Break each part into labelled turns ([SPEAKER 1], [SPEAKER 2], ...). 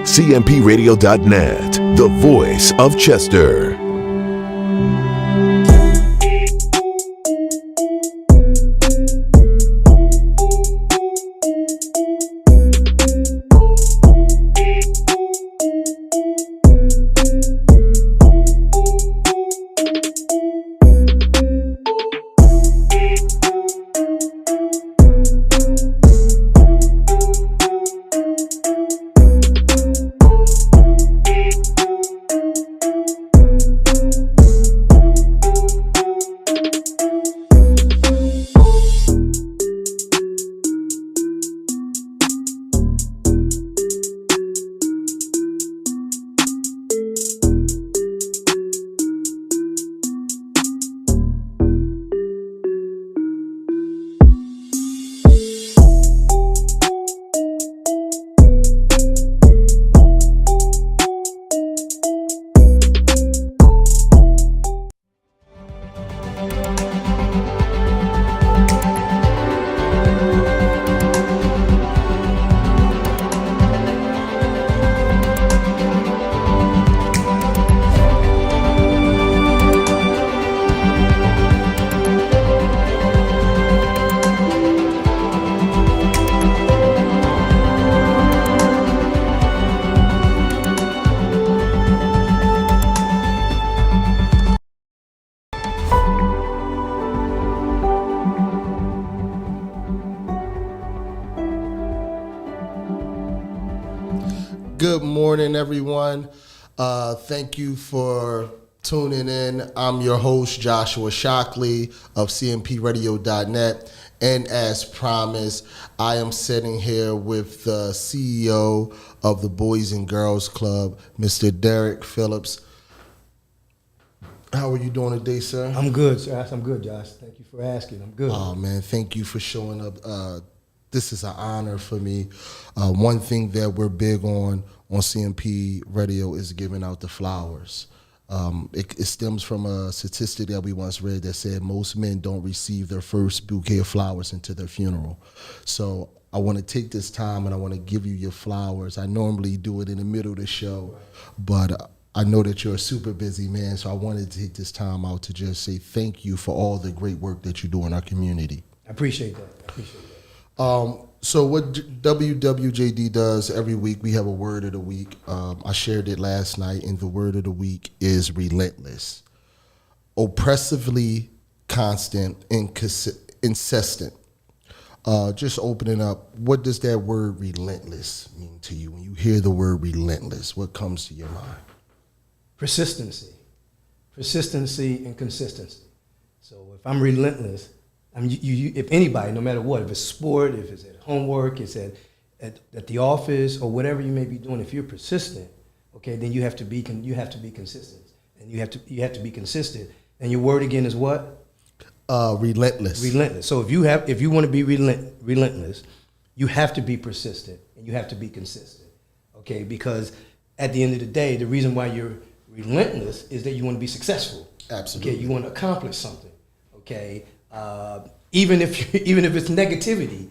[SPEAKER 1] CMPRadio.net, the voice of Chester.
[SPEAKER 2] Good morning, everyone. Thank you for tuning in. I'm your host, Joshua Shockley of CMPRadio.net. And as promised, I am sitting here with the CEO of the Boys and Girls Club, Mr. Derrick Phillips. How are you doing today, sir?
[SPEAKER 3] I'm good, Josh. I'm good, Josh. Thank you for asking. I'm good.
[SPEAKER 2] Oh, man, thank you for showing up. This is an honor for me. One thing that we're big on CMP Radio is giving out the flowers. It stems from a statistic that we once read that said most men don't receive their first bouquet of flowers until their funeral. So I want to take this time and I want to give you your flowers. I normally do it in the middle of the show, but I know that you're a super busy man, so I wanted to take this time out to just say thank you for all the great work that you do in our community.
[SPEAKER 3] I appreciate that.
[SPEAKER 2] So what WWJD does every week, we have a word of the week. I shared it last night, and the word of the week is relentless. Oppressively constant, incessant. Just opening up, what does that word relentless mean to you? When you hear the word relentless, what comes to your mind?
[SPEAKER 3] Persistency and consistency. So if I'm relentless, if anybody, no matter what, if it's sport, if it's at homework, it's at the office, or whatever you may be doing, if you're persistent, okay, then you have to be consistent, and you have to be consistent. And your word again is what?
[SPEAKER 2] Relentless.
[SPEAKER 3] Relentless. So if you want to be relentless, you have to be persistent and you have to be consistent, okay? Because at the end of the day, the reason why you're relentless is that you want to be successful.
[SPEAKER 2] Absolutely.
[SPEAKER 3] Okay, you want to accomplish something. Okay. Even if it's negativity,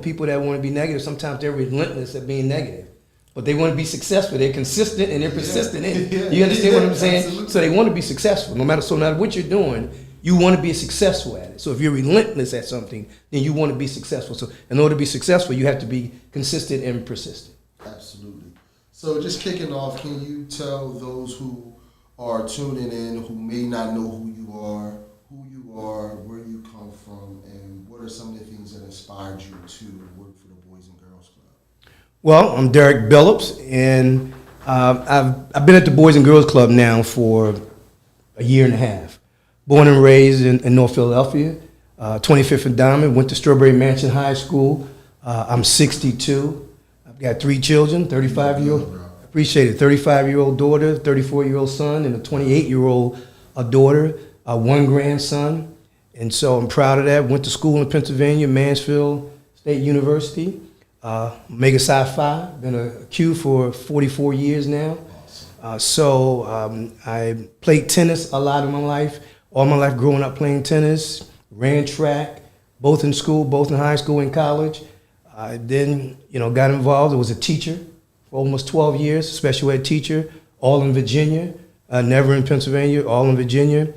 [SPEAKER 3] people that want to be negative, sometimes they're relentless at being negative, but they want to be successful. They're consistent and they're persistent. You understand what I'm saying? Absolutely. So they want to be successful. No matter what you're doing, you want to be successful at it. So if you're relentless at something, then you want to be successful. So in order to be successful, you have to be consistent and persistent.
[SPEAKER 2] Absolutely. So just kicking off, can you tell those who are tuning in who may not know who you are, where you come from, and what are some of the things that inspired you to work for the Boys and Girls Club?
[SPEAKER 3] Well, I'm Derrick Billups, and I've been at the Boys and Girls Club now for a year and a half. Born and raised in North Philadelphia, 25th and Diamond, went to Strawberry Mansion High School. I'm 62. I've got 3 children, 35-year-old, appreciate it, 35-year-old daughter, 34-year-old son, and a 28-year-old daughter. 1 grandson, and so I'm proud of that. Went to school in Pennsylvania, Mansfield State University, Omega Psi Phi. Been a Q for 44 years now. I played tennis a lot of my life. All my life growing up playing tennis, ran track, both in school, both in high school and college. I then, got involved. I was a teacher for almost 12 years, special ed teacher, all in Virginia, never in Pennsylvania, all in Virginia.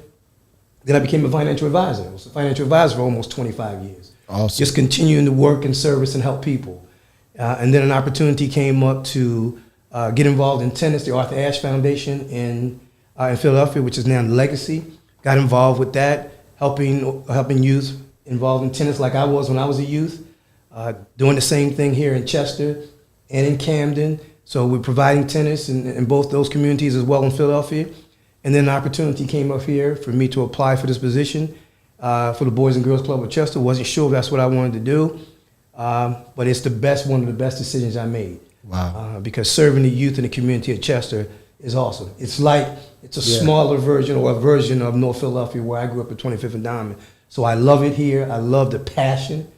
[SPEAKER 3] Then I became a financial advisor. I was a financial advisor for almost 25 years.
[SPEAKER 2] Awesome.
[SPEAKER 3] Just continuing to work and service and help people. And then an opportunity came up to get involved in tennis, the Arthur Ashe Foundation in Philadelphia, which is now Legacy. Got involved with that, helping youth involved in tennis like I was when I was a youth. Doing the same thing here in Chester and in Camden. So we're providing tennis in both those communities as well in Philadelphia. And then an opportunity came up here for me to apply for this position for the Boys and Girls Club of Chester. Wasn't sure if that's what I wanted to do, but it's one of the best decisions I made.
[SPEAKER 2] Wow.
[SPEAKER 3] Because serving the youth in the community of Chester is awesome. It's a smaller version or a version of North Philadelphia where I grew up at 25th and Diamond. So I love it here. I love the passion,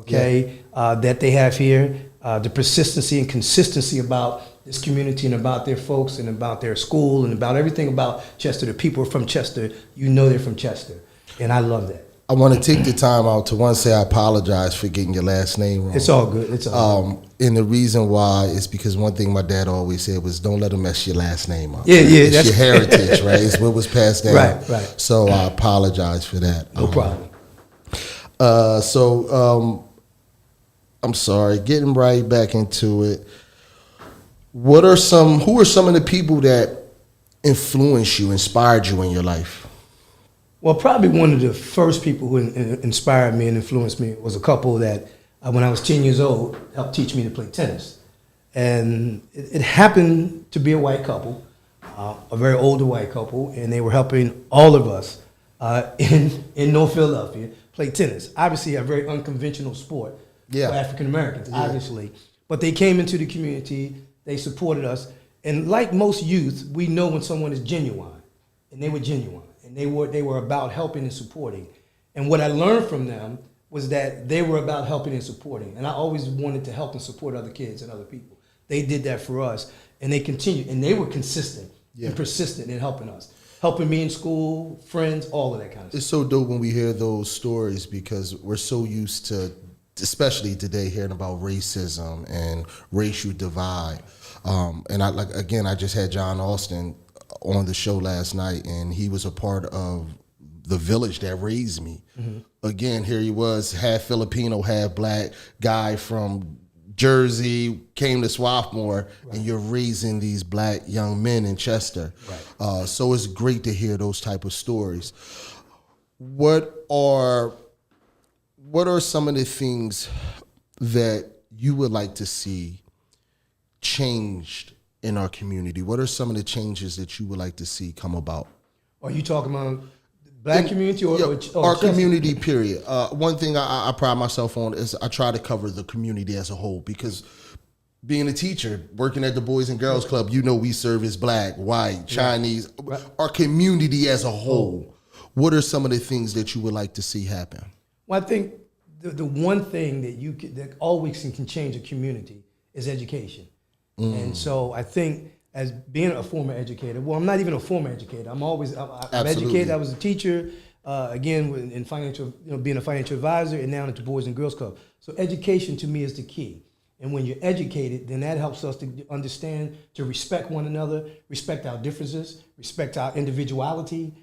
[SPEAKER 3] that they have here, the persistency and consistency about this community and about their folks and about their school and about everything about Chester. The people are from Chester. They're from Chester. And I love that.
[SPEAKER 2] I want to take the time out to say I apologize for getting your last name wrong.
[SPEAKER 3] It's all good. It's all good.
[SPEAKER 2] And the reason why is because one thing my dad always said was, don't let them mess your last name up.
[SPEAKER 3] Yeah,
[SPEAKER 2] it's
[SPEAKER 3] that's
[SPEAKER 2] your heritage, right? It's what was passed down.
[SPEAKER 3] Right.
[SPEAKER 2] So I apologize for that.
[SPEAKER 3] No problem.
[SPEAKER 2] I'm sorry, getting right back into it. Who are some of the people that influenced you, inspired you in your life?
[SPEAKER 3] Well, probably one of the first people who inspired me and influenced me was a couple that, when I was 10 years old, helped teach me to play tennis. And it happened to be a white couple, a very older white couple, and they were helping all of us in North Philadelphia play tennis. Obviously, a very unconventional sport for African Americans, obviously. But they came into the community, they supported us, and like most youth, we know when someone is genuine, and they were genuine. And they were about helping and supporting. And what I learned from them was that they were about helping and supporting. And I always wanted to help and support other kids and other people. They did that for us, and they continued. And they were consistent and persistent in helping us, helping me in school, friends, all of that kind of stuff.
[SPEAKER 2] It's so dope when we hear those stories because we're so used to, especially today, hearing about racism and racial divide. And I just had John Austin on the show last night, and he was a part of the village that raised me. Mm-hmm. Again, here he was, half Filipino, half black guy from Jersey, came to Swarthmore, and you're raising these black young men in Chester. Right. So it's great to hear those type of stories. What are some of the things that you would like to see changed in our community? What are some of the changes that you would like to see come about?
[SPEAKER 3] Are you talking about black community or
[SPEAKER 2] our community, period? One thing I pride myself on is I try to cover the community as a whole because being a teacher, working at the Boys and Girls Club, we service black, white, Chinese, our community as a whole. What are some of the things that you would like to see happen?
[SPEAKER 3] Well, I think the one thing that always can change a community is education. And so I think as being a former educator, well, I'm not even a former educator. I'm educated. I was a teacher, again, in financial, being a financial advisor, and now at the Boys and Girls Club. So education to me is the key. And when you're educated, then that helps us to understand, to respect one another, respect our differences, respect our individuality,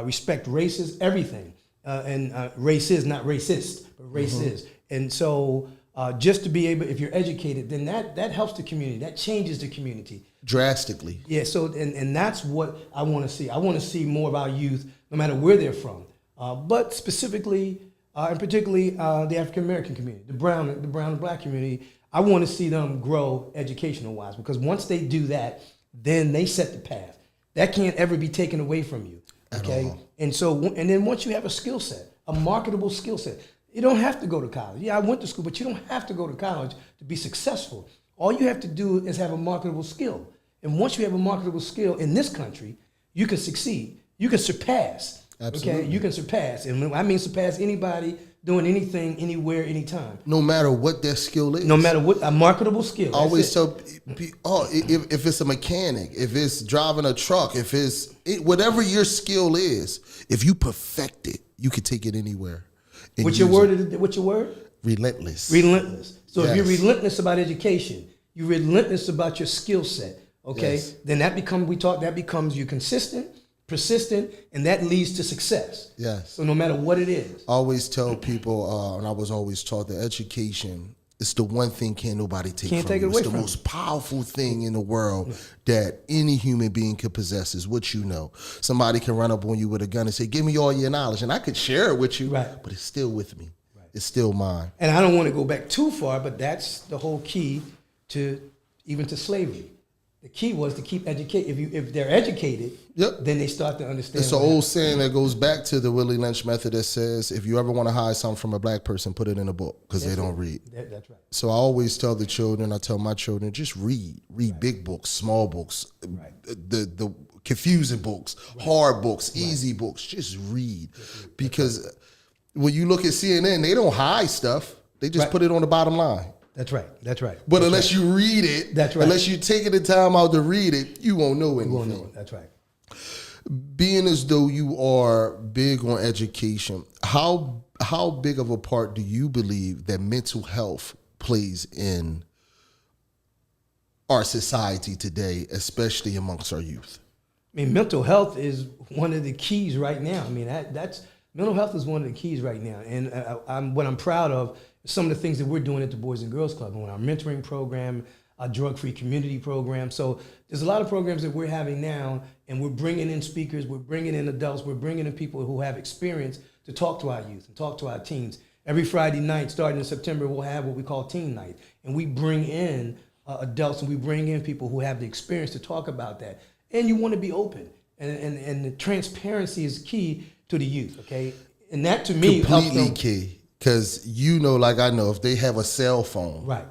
[SPEAKER 3] respect races, everything. And race is not racist, but race is. And so just to be able, if you're educated, then that helps the community. That changes the community.
[SPEAKER 2] Drastically.
[SPEAKER 3] Yeah, so, and that's what I want to see. I want to see more of our youth, no matter where they're from, but specifically, and particularly the African-American community, the brown and black community. I want to see them grow educational-wise, because once they do that, then they set the path. That can't ever be taken away from you, okay? And so, and then once you have a skill set, a marketable skill set, you don't have to go to college. Yeah, I went to school, but you don't have to go to college to be successful. All you have to do is have a marketable skill. And once you have a marketable skill in this country, you can succeed. You can surpass.
[SPEAKER 2] Absolutely.
[SPEAKER 3] Okay, you can surpass. And I mean surpass anybody doing anything, anywhere, anytime.
[SPEAKER 2] No matter what their skill is.
[SPEAKER 3] No matter what, a marketable skill.
[SPEAKER 2] I always tell people, if it's a mechanic, if it's driving a truck, if it's whatever your skill is, if you perfect it, you can take it anywhere. and
[SPEAKER 3] What's
[SPEAKER 2] use
[SPEAKER 3] your
[SPEAKER 2] it.
[SPEAKER 3] word? What's your word?
[SPEAKER 2] Relentless.
[SPEAKER 3] Relentless. So if you're
[SPEAKER 2] Yes.
[SPEAKER 3] relentless about education, you're relentless about your skill set, okay?
[SPEAKER 2] Yes.
[SPEAKER 3] Then that becomes you consistent, persistent, and that leads to success.
[SPEAKER 2] Yes.
[SPEAKER 3] So no matter what it is.
[SPEAKER 2] I always tell people, and I was always taught that education is the one thing can't nobody take
[SPEAKER 3] Can't
[SPEAKER 2] from
[SPEAKER 3] take it
[SPEAKER 2] you.
[SPEAKER 3] away
[SPEAKER 2] It's the
[SPEAKER 3] from
[SPEAKER 2] most powerful thing in the world that any human being could possess is what you know. Somebody can run up on you with a gun and say, give me all your knowledge. And I could share it with you,
[SPEAKER 3] Right.
[SPEAKER 2] but it's still with me. Right. It's still mine.
[SPEAKER 3] And I don't want to go back too far, but that's the whole key to even to slavery. The key was to keep educated. If they're educated,
[SPEAKER 2] Yep.
[SPEAKER 3] then they start to understand.
[SPEAKER 2] It's an old saying that goes back to the Willie Lynch method that says, if you ever want to hide something from a black person, put it in a book because they don't read.
[SPEAKER 3] That's right.
[SPEAKER 2] So I always tell the children, I tell my children, just read big books, small books, the confusing books, hard books, easy books. Just read, because when you look at CNN, they don't hide stuff; they just put it on the bottom line.
[SPEAKER 3] That's right. That's right.
[SPEAKER 2] But unless you read it,
[SPEAKER 3] That's right.
[SPEAKER 2] unless you take the time out to read it, you won't know anything.
[SPEAKER 3] You won't know it. That's right.
[SPEAKER 2] Being as though you are big on education, how big of a part do you believe that mental health plays in our society today, especially amongst our youth?
[SPEAKER 3] I mean, mental health is one of the keys right now. I mean, that's mental health is one of the keys right now. And what I'm proud of is some of the things that we're doing at the Boys and Girls Club, on our mentoring program, our drug-free community program. So there's a lot of programs that we're having now, and we're bringing in speakers, we're bringing in adults, we're bringing in people who have experience to talk to our youth and talk to our teens. Every Friday night, starting in September, we'll have what we call Teen Night. And we bring in adults, and we bring in people who have the experience to talk about that. And you want to be open. And the transparency is key to the youth, okay? And that, to me, helps
[SPEAKER 2] Completely
[SPEAKER 3] them.
[SPEAKER 2] key, because like I know, if they have a cell phone,
[SPEAKER 3] Right.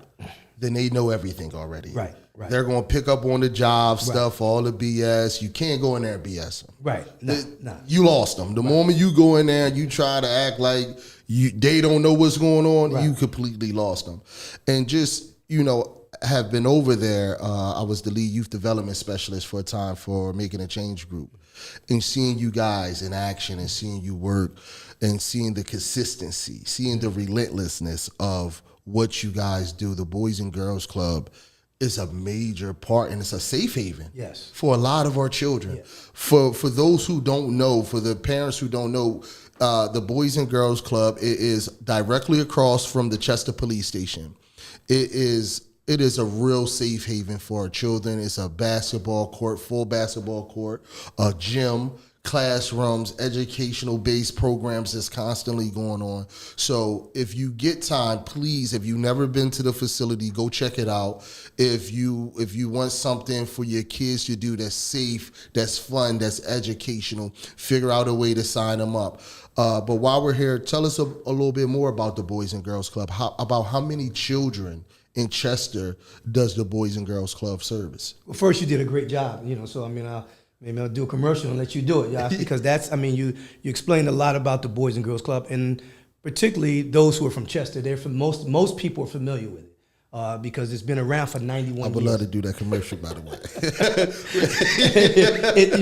[SPEAKER 2] then they know everything already.
[SPEAKER 3] Right.
[SPEAKER 2] They're going to pick up on the job stuff, all the BS. You can't go in there and BS them.
[SPEAKER 3] Right. No.
[SPEAKER 2] You lost them. The moment you go in there and you try to act like they don't know what's going on, you completely lost them. And just, have been over there. I was the lead youth development specialist for a time for Making a Change group. And seeing you guys in action and seeing you work and seeing the consistency, seeing the relentlessness of what you guys do, the Boys and Girls Club is a major part, and it's a safe haven for a lot of our children.
[SPEAKER 3] Yes.
[SPEAKER 2] For those who don't know, for the parents who don't know, the Boys and Girls Club is directly across from the Chester Police Station. It is a real safe haven for our children. It's a basketball court, full basketball court, a gym, classrooms, educational-based programs that's constantly going on. So if you get time, please, if you've never been to the facility, go check it out. If you want something for your kids to do that's safe, that's fun, that's educational, figure out a way to sign them up. But while we're here, tell us a little bit more about the Boys and Girls Club, about how many children in Chester does the Boys and Girls Club service?
[SPEAKER 3] Well, first, you did a great job, so maybe I'll do a commercial and let you do it, because you explained a lot about the Boys and Girls Club, and particularly those who are from Chester. Most people are familiar with it because it's been around for 91 years.
[SPEAKER 2] I would love to do that commercial, by the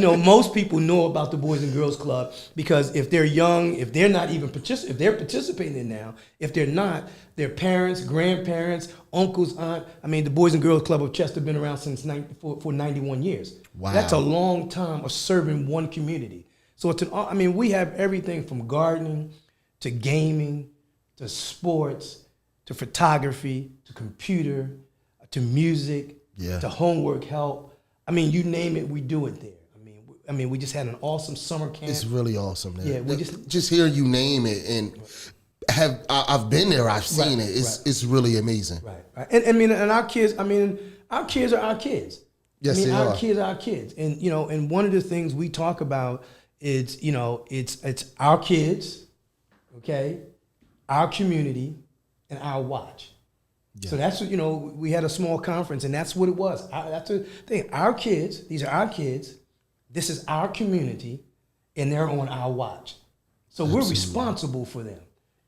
[SPEAKER 2] way.
[SPEAKER 3] Most people know about the Boys and Girls Club because if they're young, if they're not even if they're participating in it now, if they're not, their parents, grandparents, uncles, aunt. The Boys and Girls Club of Chester been around since for 91 years.
[SPEAKER 2] Wow.
[SPEAKER 3] That's a long time of serving one community. So we have everything from gardening to gaming to sports to photography to computer to music to homework help. You name it, we do it there. We just had an awesome summer camp.
[SPEAKER 2] It's really awesome. Man.
[SPEAKER 3] Yeah, we
[SPEAKER 2] just hear you name it, and I've been there. I've seen it. It's really amazing.
[SPEAKER 3] Right. And our kids. Our kids are our kids.
[SPEAKER 2] Yes, they are.
[SPEAKER 3] Our kids are our kids. And and one of the things we talk about is it's our kids, okay, our community, and our watch. Yeah. So that's what, we had a small conference, and that's what it was. That's the thing. Our kids, these are our kids. This is our community, and they're on our watch. So we're responsible for them.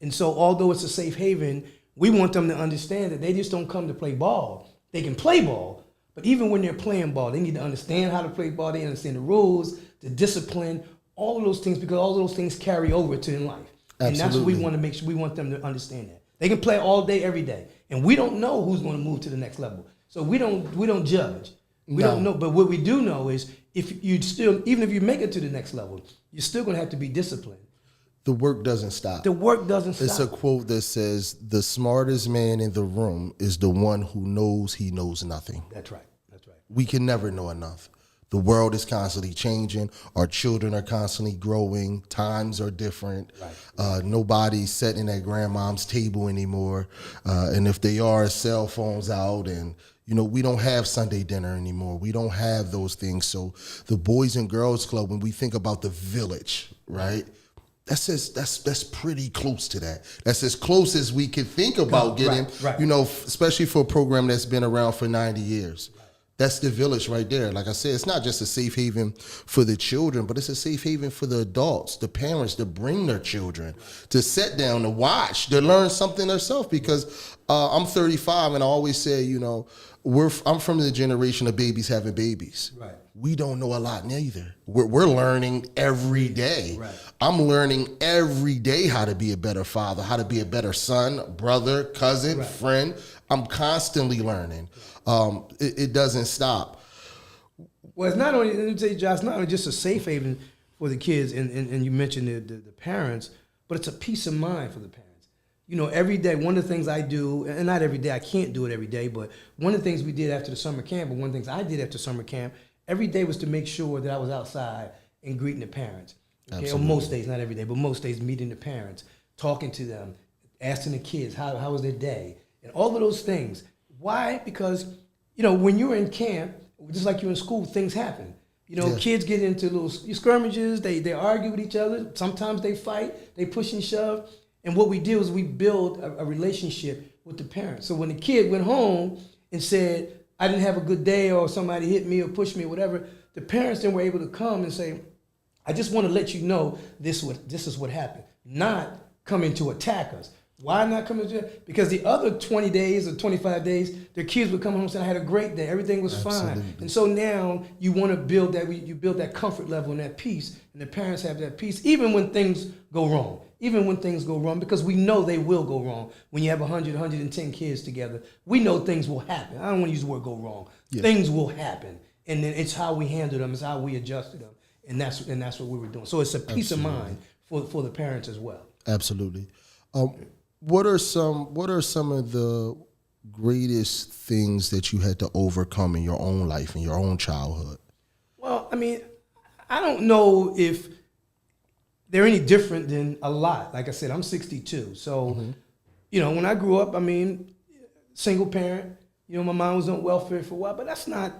[SPEAKER 3] And so although it's a safe haven, we want them to understand that they just don't come to play ball. They can play ball, but even when they're playing ball, they need to understand how to play ball. They understand the rules, the discipline, all of those things, because all of those things carry over to in life. And that's what we want to make sure. We want them to understand that. They can play all day, every day. And we don't know who's going to move to the next level. So we don't judge. We don't know. But what we do know is if you still, even if you make it to the next level, you're still going to have to be disciplined.
[SPEAKER 2] The work doesn't stop.
[SPEAKER 3] The work doesn't stop.
[SPEAKER 2] It's a quote that says, the smartest man in the room is the one who knows he knows nothing.
[SPEAKER 3] That's right. That's right.
[SPEAKER 2] We can never know enough. The world is constantly changing. Our children are constantly growing. Times are different. Right. Nobody's sitting at grandmom's table anymore. And if they are, cell phones out, and we don't have Sunday dinner anymore. We don't have those things. So the Boys and Girls Club, when we think about the village, right? That's pretty close to that. That's as close as we can think about getting,
[SPEAKER 3] right.
[SPEAKER 2] Especially for a program that's been around for 90 years. That's the village right there. Like I said, it's not just a safe haven for the children, but it's a safe haven for the adults, the parents, to bring their children, to sit down, to watch, to learn something themselves. Because I'm 35, and I always say, I'm from the generation of babies having babies.
[SPEAKER 3] Right.
[SPEAKER 2] We don't know a lot neither. We're learning every day.
[SPEAKER 3] Right.
[SPEAKER 2] I'm learning every day how to be a better father, how to be a better son, brother, cousin, friend. I'm constantly learning. It doesn't stop.
[SPEAKER 3] Well, it's not only, let me tell you, Josh, it's not only just a safe haven for the kids, and you mentioned the parents, but it's a peace of mind for the parents. Every day, one of the things I do, and not every day, I can't do it every day, but one of the things we did after the summer camp, and one of the things I did after summer camp, every day was to make sure that I was outside and greeting the parents. Okay? Or most days, not every day, but most days meeting the parents, talking to them, asking the kids how was their day, and all of those things. Why? Because, when you're in camp, just like you're in school, things happen. Kids get into little skirmishes, they argue with each other, sometimes they fight, they push and shove. And what we did was we build a relationship with the parents. So when the kid went home and said, I didn't have a good day, or somebody hit me or pushed me or whatever, the parents then were able to come and say, I just want to let you know this is what happened. Not coming to attack us. Why not coming to? Because the other 20 days or 25 days, their kids would come home and say, I had a great day, everything was fine. And so now you want to build that, you build that comfort level and that peace, and the parents have that peace, even when things go wrong. Even when things go wrong, because we know they will go wrong. When you have 100, 110 kids together, we know things will happen. I don't want to use the word go wrong. Yeah. Things will happen. And then it's how we handle them, it's how we adjusted them. And that's what we were doing. So it's a peace of mind for the parents as well.
[SPEAKER 2] Absolutely. What are some of the greatest things that you had to overcome in your own life, in your own childhood?
[SPEAKER 3] Well, I don't know if they're any different than a lot. Like I said, I'm 62. So, when I grew up, single parent, my mom was on welfare for a while, but that's not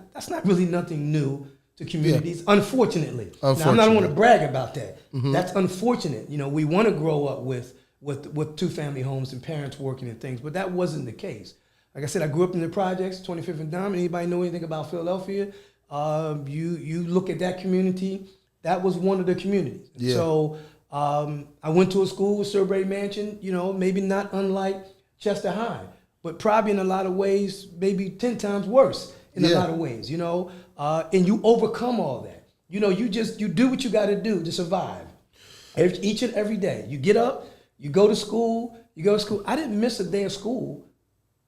[SPEAKER 3] really nothing new to communities, unfortunately. Now, I don't want to brag about that. Mm-hmm. That's unfortunate. We want to grow up with 2-family homes and parents working and things, but that wasn't the case. Like I said, I grew up in the projects, 25th and Diamond. Anybody know anything about Philadelphia? You look at that community, that was one of the communities. Yeah. So I went to a school with Surbury Mansion, maybe not unlike Chester High, but probably in a lot of ways, maybe 10 times worse in a lot of ways, and you overcome all that. You do what you got to do to survive. Each and every day. You get up, you go to school, I didn't miss a day of school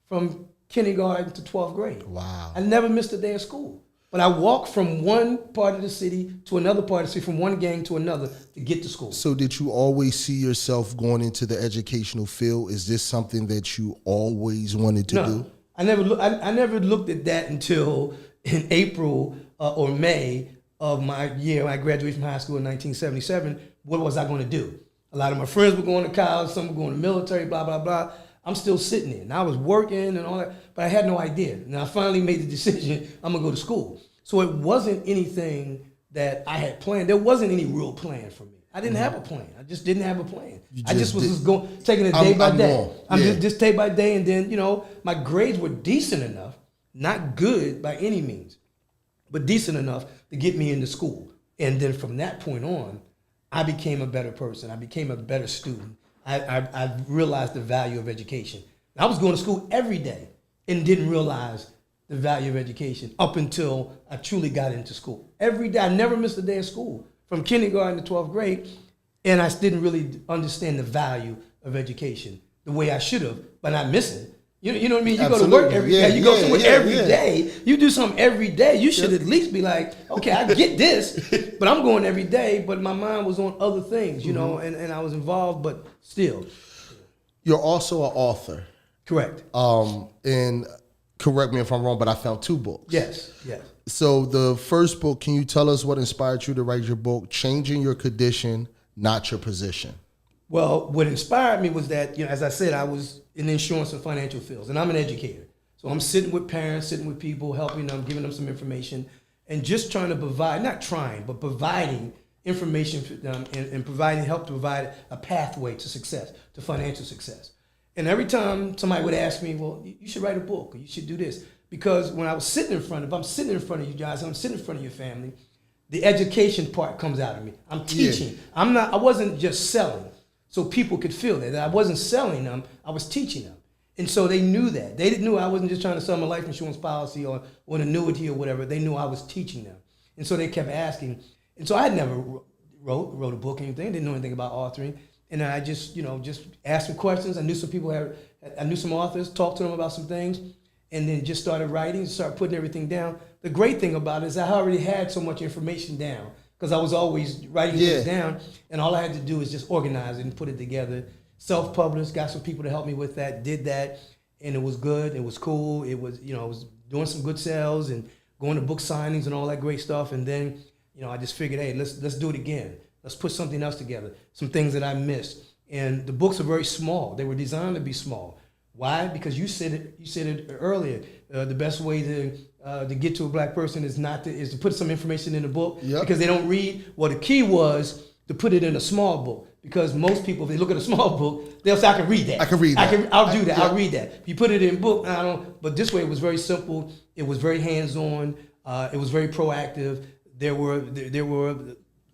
[SPEAKER 3] from kindergarten to 12th grade.
[SPEAKER 2] Wow.
[SPEAKER 3] I never missed a day of school. But I walked from one part of the city to another part of the city, from one gang to another to get to school.
[SPEAKER 2] So did you always see yourself going into the educational field? Is this something that you always wanted to do?
[SPEAKER 3] I never looked at that until in April or May of my year when I graduated from high school in 1977. What was I going to do? A lot of my friends were going to college, some were going to the military, blah, blah, blah. I'm still sitting there. And I was working and all that, but I had no idea. And I finally made the decision, I'm going to go to school. So it wasn't anything that I had planned. There wasn't any real plan for me. I didn't have a plan. I just didn't have a plan. I just was taking it day by day. I'm just day by day. And then, my grades were decent enough, not good by any means, but decent enough to get me into school. And then from that point on, I became a better person. I became a better student. I realized the value of education. I was going to school every day and didn't realize the value of education up until I truly got into school. Every day, I never missed a day of school. From kindergarten to 12th grade, And I didn't really understand the value of education the way I should have, but not missing. You know what I mean? You
[SPEAKER 2] Absolutely.
[SPEAKER 3] go to work every day. You go somewhere every
[SPEAKER 2] yeah.
[SPEAKER 3] day. You do something every day. You should at least be like, okay, I get this, but I'm going every day. But my mind was on other things, you know, and I was involved, but still.
[SPEAKER 2] You're also an author.
[SPEAKER 3] Correct.
[SPEAKER 2] And correct me if I'm wrong, but I found 2 books.
[SPEAKER 3] Yes.
[SPEAKER 2] So the first book, can you tell us what inspired you to write your book, Changing Your Condition, Not Your Position?
[SPEAKER 3] Well, what inspired me was that, as I said, I was in the insurance and financial fields, and I'm an educator. So I'm sitting with parents, sitting with people, helping them, giving them some information, and just trying to provide, not trying, but providing information for them and help to provide a pathway to success, to financial success. And every time somebody would ask me, well, you should write a book, or you should do this. Because when I was sitting in front of, I'm sitting in front of you guys, I'm sitting in front of your family, the education part comes out of me. I'm teaching. I wasn't just selling. So people could feel that I wasn't selling them, I was teaching them. And so they knew that. They knew I wasn't just trying to sell them a life insurance policy or an annuity or whatever. They knew I was teaching them. And so they kept asking. And so I had never wrote a book or anything, didn't know anything about authoring. And I just, just asked some questions. I knew some people I knew some authors, talked to them about some things, and then just started writing, started putting everything down. The great thing about it is I already had so much information down, because I was always writing things down, and all I had to do is just organize it and put it together. Self-published, got some people to help me with that, did that, and it was good, it was cool, it was, I was doing some good sales and going to book signings and all that great stuff, and then, I just figured, hey, let's do it again. Let's put something else together, some things that I missed. And the books are very small. They were designed to be small. Why? Because you said it earlier. The best way to get to a black person is to put some information in the book, because they don't read. Well, the key was to put it in a small book, because most people, if they look at a small book, they'll say, I can read that. I'll do that. I'll read that. If you put it in book, I don't. But this way, it was very simple. It was very hands-on. It was very proactive. There were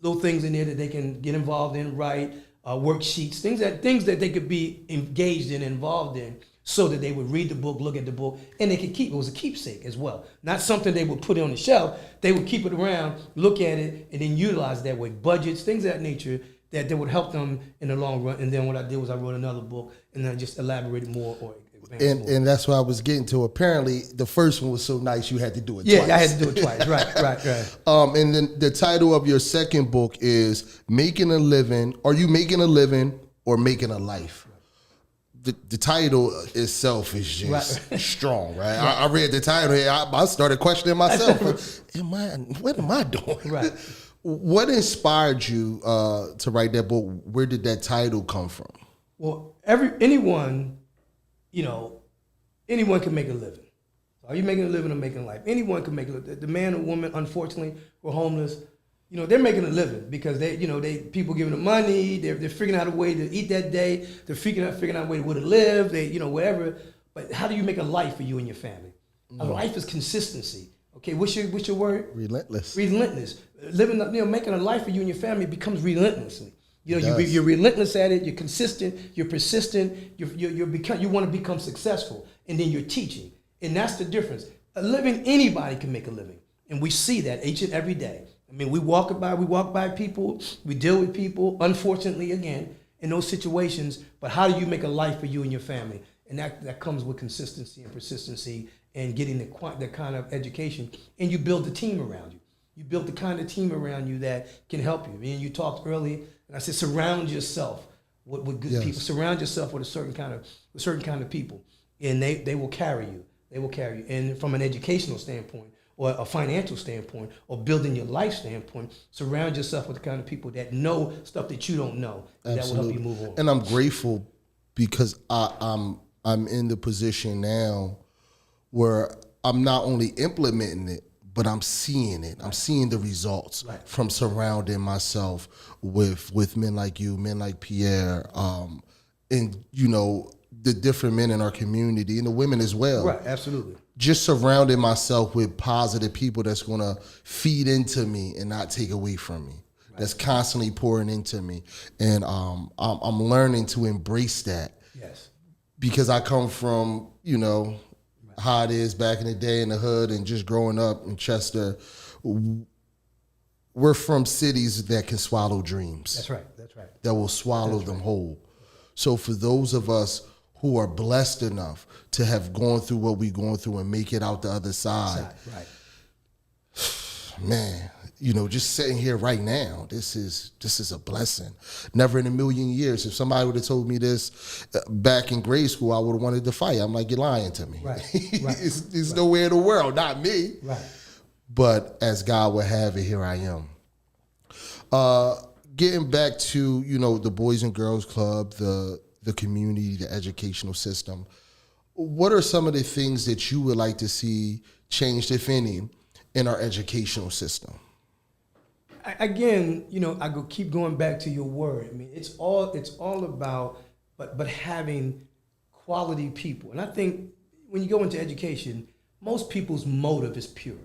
[SPEAKER 3] little things in there that they can get involved in, write worksheets, things that they could be engaged in, involved in, so that they would read the book, look at the book, and they could keep it. It was a keepsake as well. Not something they would put on the shelf. They would keep it around, look at it, and then utilize that way. Budgets, things of that nature that would help them in the long run. And then what I did was I wrote another book, and then just elaborated more or advanced more.
[SPEAKER 2] And that's what I was getting to. Apparently, the first one was so nice you had to do it
[SPEAKER 3] twice.
[SPEAKER 2] Yeah,
[SPEAKER 3] I had to do it twice. Right.
[SPEAKER 2] And then the title of your second book is Making a Living. Are you making a living or making a life? The title itself is just strong, right? I read the title here. I started questioning myself. What am I doing?
[SPEAKER 3] Right.
[SPEAKER 2] What inspired you to write that book? Where did that title come from?
[SPEAKER 3] Well, anyone can make a living. Are you making a living or making a life? Anyone can make a living. The man or woman, unfortunately, who are homeless, they're making a living because people giving them money. They're figuring out a way to eat that day. They're figuring out a way to live. Whatever. But how do you make a life for you and your family? A life is consistency. Okay, what's your word?
[SPEAKER 2] Relentless.
[SPEAKER 3] Relentless. Making a life for you and your family becomes relentlessly. You're relentless at it. You're consistent. You're persistent. You want to become successful, and then you're teaching, and that's the difference. Anybody can make a living, and we see that each and every day. I mean, we walk by people, we deal with people. Unfortunately, again, in those situations. But how do you make a life for you and your family? And that comes with consistency and persistency, and getting the kind of education, and you build a team around you. You build the kind of team around you that can help you. And you talked earlier, and I said, surround yourself with good people. Surround yourself with a certain kind of people, and they will carry you. They will carry you. And from an educational standpoint, or a financial standpoint, or building your life standpoint, surround yourself with the kind of people that know stuff that you don't know. Absolutely. That will help you move on.
[SPEAKER 2] And I'm grateful because I'm in the position now where I'm not only implementing it, but I'm seeing it. I'm seeing the results from surrounding myself with men like you, men like Pierre, and the different men in our community and the women as well.
[SPEAKER 3] Right, absolutely.
[SPEAKER 2] Just surrounding myself with positive people that's gonna feed into me and not take away from me. Right. That's constantly pouring into me, and I'm learning to embrace that.
[SPEAKER 3] Yes.
[SPEAKER 2] Because I come from how it is back in the day in the hood and just growing up in Chester. we're from cities that can swallow dreams.
[SPEAKER 3] That's right. That's right.
[SPEAKER 2] That will swallow them whole. So for those of us who are blessed enough to have gone through what we're going through and make it out the other side,
[SPEAKER 3] Right.
[SPEAKER 2] man, just sitting here right now, this is a blessing. Never in a million years, if somebody would have told me this back in grade school, I would have wanted to fight. I'm like, you're lying to me.
[SPEAKER 3] Right.
[SPEAKER 2] It's nowhere in the world, not me.
[SPEAKER 3] Right.
[SPEAKER 2] But as God would have it, here I am. Getting back to, the Boys and Girls Club, the community, the educational system, what are some of the things that you would like to see changed, if any, in our educational system?
[SPEAKER 3] Again, I keep going back to your word. I mean, it's all about but having quality people. And I think when you go into education, most people's motive is pure.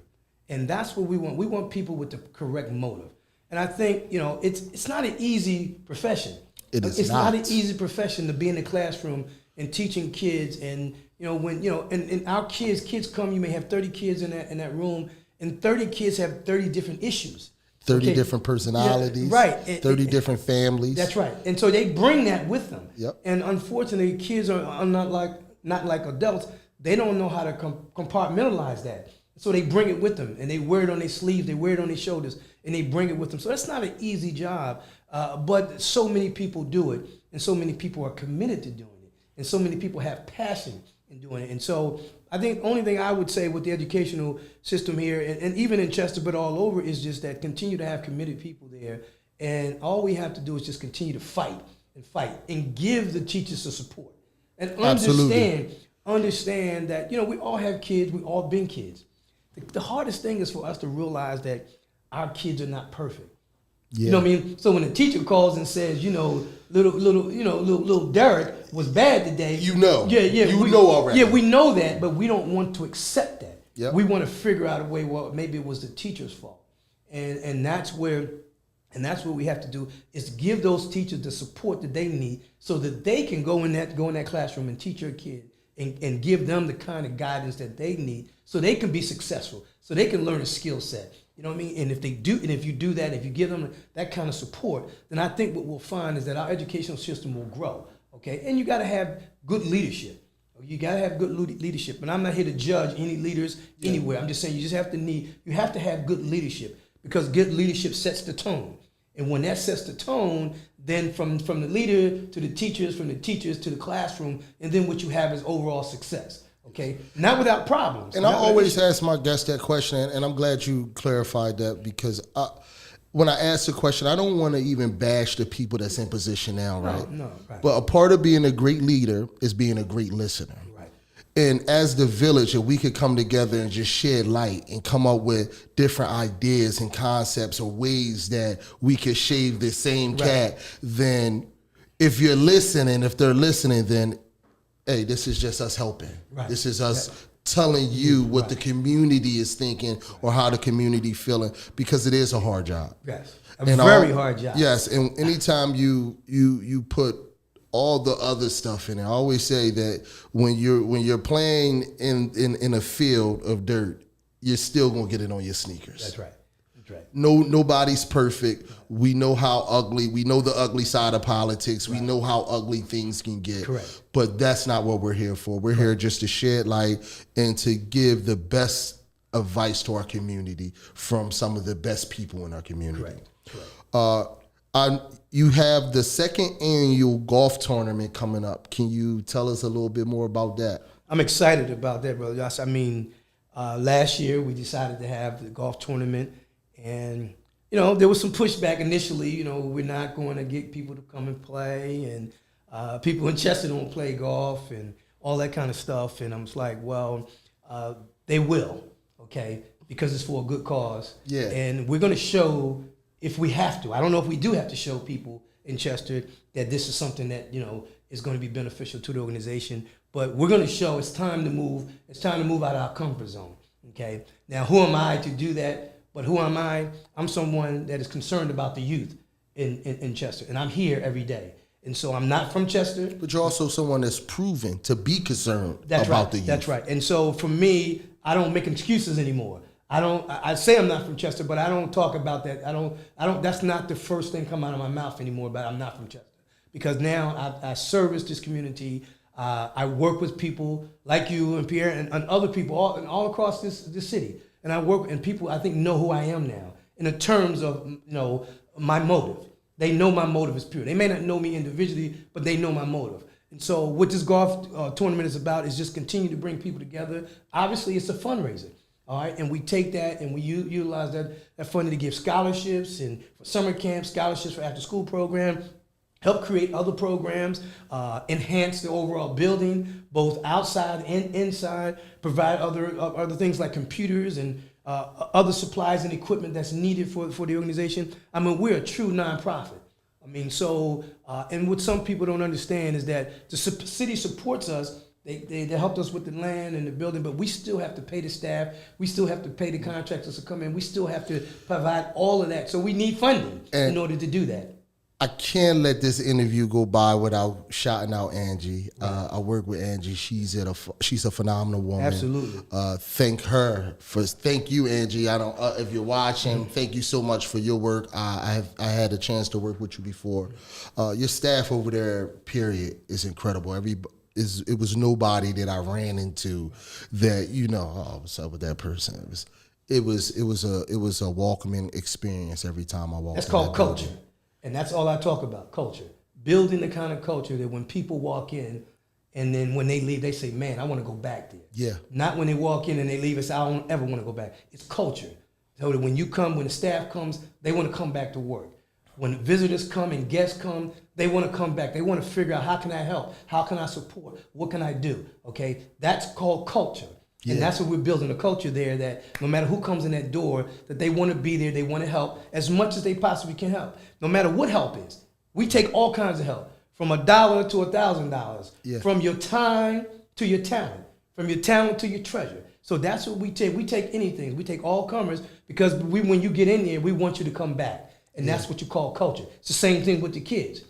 [SPEAKER 3] And that's what we want. We want people with the correct motive. And I think, it's not an easy profession. It's not an easy profession to be in the classroom and teaching kids. And, and our kids come, you may have 30 kids in that room, and 30 kids have 30 different issues.
[SPEAKER 2] 30 different personalities,
[SPEAKER 3] right?
[SPEAKER 2] 30 different families.
[SPEAKER 3] That's right. And so they bring that with them.
[SPEAKER 2] Yep.
[SPEAKER 3] And unfortunately, kids are not like adults. They don't know how to compartmentalize that. So they bring it with them, and they wear it on their sleeves, they wear it on their shoulders, and they bring it with them. So that's not an easy job, but so many people do it, and so many people are committed to doing it, and so many people have passion in doing it. And so I think the only thing I would say with the educational system here, and even in Chester, but all over, is just that continue to have committed people there, and all we have to do is just continue to fight and give the teachers the support, and understand that we all have kids, we all been kids. The hardest thing is for us to realize that our kids are not perfect. Yeah. You know what I mean? So when a teacher calls and says, little Derrick was bad today.
[SPEAKER 2] You know already.
[SPEAKER 3] Yeah, we know that, but we don't want to accept that.
[SPEAKER 2] Yep.
[SPEAKER 3] We want to figure out a way, well, maybe it was the teacher's fault. And that's what we have to do, is give those teachers the support that they need so that they can go in that classroom and teach your kid and give them the kind of guidance that they need so they can be successful, so they can learn a skill set. You know what I mean? And if you do that, if you give them that kind of support, then I think what we'll find is that our educational system will grow, okay? And you gotta have good leadership. You gotta have good leadership. And I'm not here to judge any leaders anywhere. I'm just saying you have to have good leadership, because good leadership sets the tone. And when that sets the tone, then from the leader to the teachers, from the teachers to the classroom, and then what you have is overall success. Okay, not without problems.
[SPEAKER 2] And I always ask my guests that question, and I'm glad you clarified that, because when I ask the question, I don't want to even bash the people that's in position now, right?
[SPEAKER 3] No, right.
[SPEAKER 2] But a part of being a great leader is being a great listener.
[SPEAKER 3] Right.
[SPEAKER 2] And as the village, if we could come together and just shed light and come up with different ideas and concepts or ways that we could shave the same cat, then if you're listening, if they're listening, then hey, this is just us helping. Right. This is us telling you what the community is thinking or how the community feeling, because it is a hard job.
[SPEAKER 3] Yes, very hard job.
[SPEAKER 2] Yes, and anytime you put all the other stuff in it, I always say that when you're playing in a field of dirt, you're still gonna get it on your sneakers.
[SPEAKER 3] That's right. Right.
[SPEAKER 2] Nobody's perfect. We know how ugly. We know the ugly side of politics. Right. We know how ugly things can get.
[SPEAKER 3] Correct.
[SPEAKER 2] But that's not what we're here for. We're here just to shed light and to give the best advice to our community from some of the best people in our community. Correct. You have the second annual golf tournament coming up. Can you tell us a little bit more about that?
[SPEAKER 3] I'm excited about that, brother Josh. I mean, last year we decided to have the golf tournament. And, there was some pushback initially. We're not going to get people to come and play, and people in Chester don't play golf and all that kind of stuff. And I'm just like, well, they will, okay, because it's for a good cause. Yeah. And we're going to show, if we have to, I don't know if we do have to show people in Chester that this is something that, is going to be beneficial to the organization. But we're going to show it's time to move. It's time to move out of our comfort zone, okay? Now, who am I to do that? But who am I? I'm someone that is concerned about the youth in Chester, and I'm here every day. And so I'm not from Chester.
[SPEAKER 2] But you're also someone that's proven to be concerned about the youth.
[SPEAKER 3] That's right. And so for me, I don't make excuses anymore. I say I'm not from Chester, but I don't talk about that. I don't, that's not the first thing come out of my mouth anymore, but I'm not from Chester. Because now I service this community. I work with people like you and Pierre and other people all across this city. And I work, and people I think know who I am now in the terms of, my motive. They know my motive is pure. They may not know me individually, but they know my motive. And so what this golf tournament is about is just continue to bring people together. Obviously, it's a fundraiser. All right, and we take that and we utilize that funding to give scholarships and for summer camps, scholarships for after school program, help create other programs, enhance the overall building, both outside and inside, provide other things like computers and other supplies and equipment that's needed for the organization. I mean, we're a true nonprofit. I mean, so, and what some people don't understand is that the city supports us. They helped us with the land and the building, but we still have to pay the staff. We still have to pay the contractors to come in. We still have to provide all of that. So we need funding in order to do that.
[SPEAKER 2] I can't let this interview go by without shouting out Angie. I work with Angie. She's a phenomenal woman.
[SPEAKER 3] Absolutely.
[SPEAKER 2] Thank you, Angie. I don't if you're watching. Thank you so much for your work. I had a chance to work with you before. Your staff over there, period, is incredible. It was nobody that I ran into that what's up with that person. It was a welcoming experience every time I walked.
[SPEAKER 3] That's called culture. And that's all I talk about, culture. Building the kind of culture that when people walk in and then when they leave, they say, man, I want to go back there.
[SPEAKER 2] Yeah.
[SPEAKER 3] Not when they walk in and they leave and say, I don't ever want to go back. It's culture. So that when the staff comes, they want to come back to work. When visitors come and guests come, they want to come back. They want to figure out, how can I help? How can I support? What can I do? Okay? That's called culture. Yeah. And that's what we're building, a culture there that no matter who comes in that door, that they want to be there, they want to help as much as they possibly can help. No matter what help is. We take all kinds of help, from $1 to $1,000, yeah. From your time to your talent, from your talent to your treasure. So that's what we take. We take anything. We take all comers because when you get in there, we want you to come back. And that's what you call culture. It's the same thing with the kids.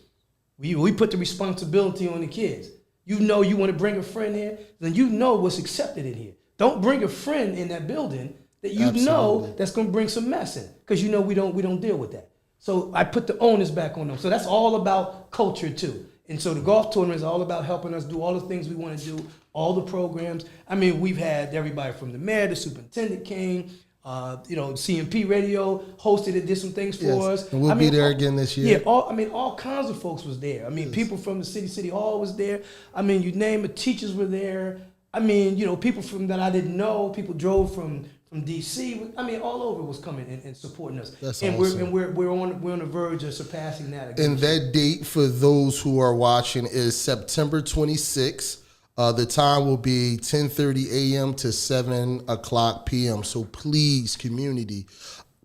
[SPEAKER 3] We put the responsibility on the kids. You know you want to bring a friend here, then you know what's accepted in here. Don't bring a friend in that building that you know that's going to bring some mess in, because we don't deal with that. So I put the onus back on them. So that's all about culture too. And so the golf tournament is all about helping us do all the things we want to do, all the programs. I mean, we've had everybody from the mayor, the superintendent came, CMP Radio hosted it, did some things for us.
[SPEAKER 2] And we'll be there again this year.
[SPEAKER 3] Yeah, all kinds of folks was there. I mean, people from the city hall was there. I mean, you name it, teachers were there. I mean, people from that I didn't know. People drove from DC. I mean, all over was coming and supporting us.
[SPEAKER 2] That's
[SPEAKER 3] and
[SPEAKER 2] awesome.
[SPEAKER 3] we're on the verge of surpassing that again.
[SPEAKER 2] And that date for those who are watching is September 26th. The time will be 10:30 a.m. to 7 o'clock p.m. So please, community,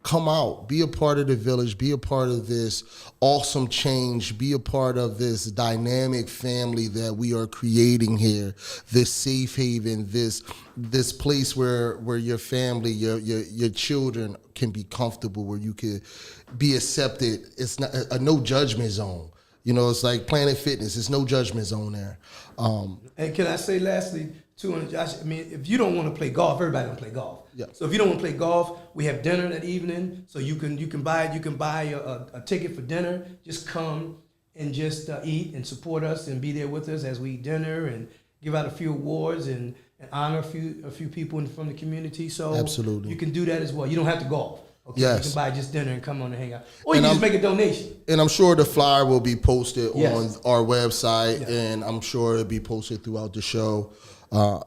[SPEAKER 2] come out, be a part of the village, be a part of this awesome change, be a part of this dynamic family that we are creating here, this safe haven, this place where your family, your children can be comfortable, where you can be accepted. It's not a no judgment zone. It's like Planet Fitness. There's no judgment zone there.
[SPEAKER 3] And can I say lastly, too, Josh, I mean, if you don't want to play golf, everybody don't play golf.
[SPEAKER 2] Yeah.
[SPEAKER 3] So if you don't want to play golf, we have dinner that evening. So you can buy a ticket for dinner. Just come and just eat and support us and be there with us as we eat dinner and give out a few awards and honor a few people from the community. So
[SPEAKER 2] absolutely,
[SPEAKER 3] you can do that as well. You don't have to golf. Okay,
[SPEAKER 2] yes.
[SPEAKER 3] You can buy just dinner and come on and hang out. Or you can just make a donation.
[SPEAKER 2] And I'm sure the flyer will be posted on our website, and I'm sure it'll be posted throughout the show.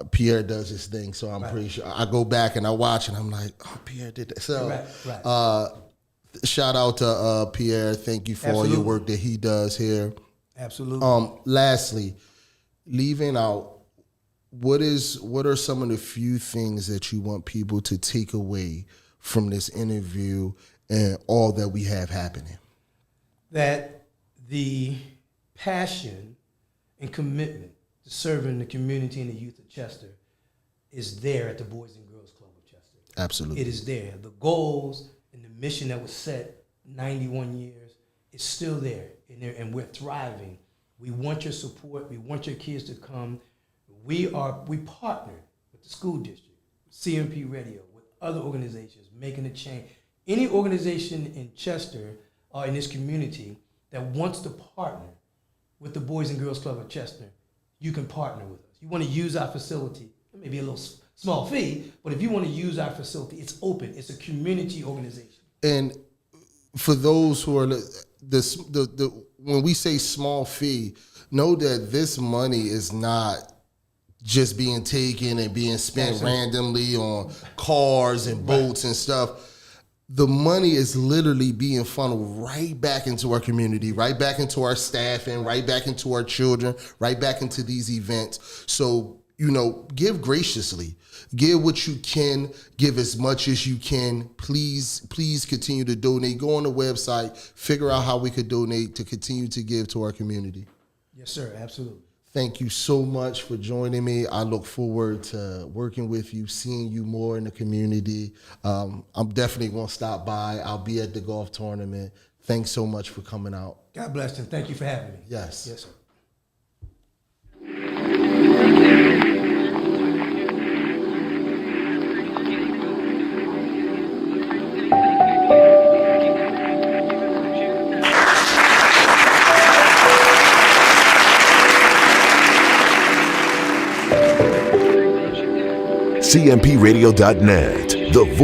[SPEAKER 2] Pierre does his thing, so I'm pretty sure. I go back and I watch, and I'm like, oh, Pierre did that. So, shout out to Pierre. Thank you for all your work that he does here.
[SPEAKER 3] Absolutely.
[SPEAKER 2] Lastly, leaving out, what are some of the few things that you want people to take away from this interview and all that we have happening?
[SPEAKER 3] That the passion and commitment to serving the community and the youth of Chester is there at the Boys and Girls Club of Chester.
[SPEAKER 2] Absolutely.
[SPEAKER 3] It is there. The goals and the mission that was set 91 years is still there, and we're thriving. We want your support. We want your kids to come. We partner with the school district, CMP Radio, with other organizations, making a change. Any organization in Chester or in this community that wants to partner with the Boys and Girls Club of Chester, you can partner with us. You want to use our facility, it may be a little small fee, but if you want to use our facility, it's open. It's a community organization.
[SPEAKER 2] And for those who are when we say small fee, know that this money is not just being taken and being spent randomly on cars and boats and stuff. The money is literally being funneled right back into our community, right back into our staffing, right back into our children, right back into these events. So, give graciously. Give what you can. Give as much as you can. Please continue to donate. Go on the website. Figure out how we could donate to continue to give to our community.
[SPEAKER 3] Yes, sir. Absolutely.
[SPEAKER 2] Thank you so much for joining me. I look forward to working with you, seeing you more in the community. I'm definitely going to stop by. I'll be at the golf tournament. Thanks so much for coming out.
[SPEAKER 3] God bless, and thank you for having me.
[SPEAKER 2] Yes.
[SPEAKER 3] Yes, sir.
[SPEAKER 1] CMPRadio.net, the voice.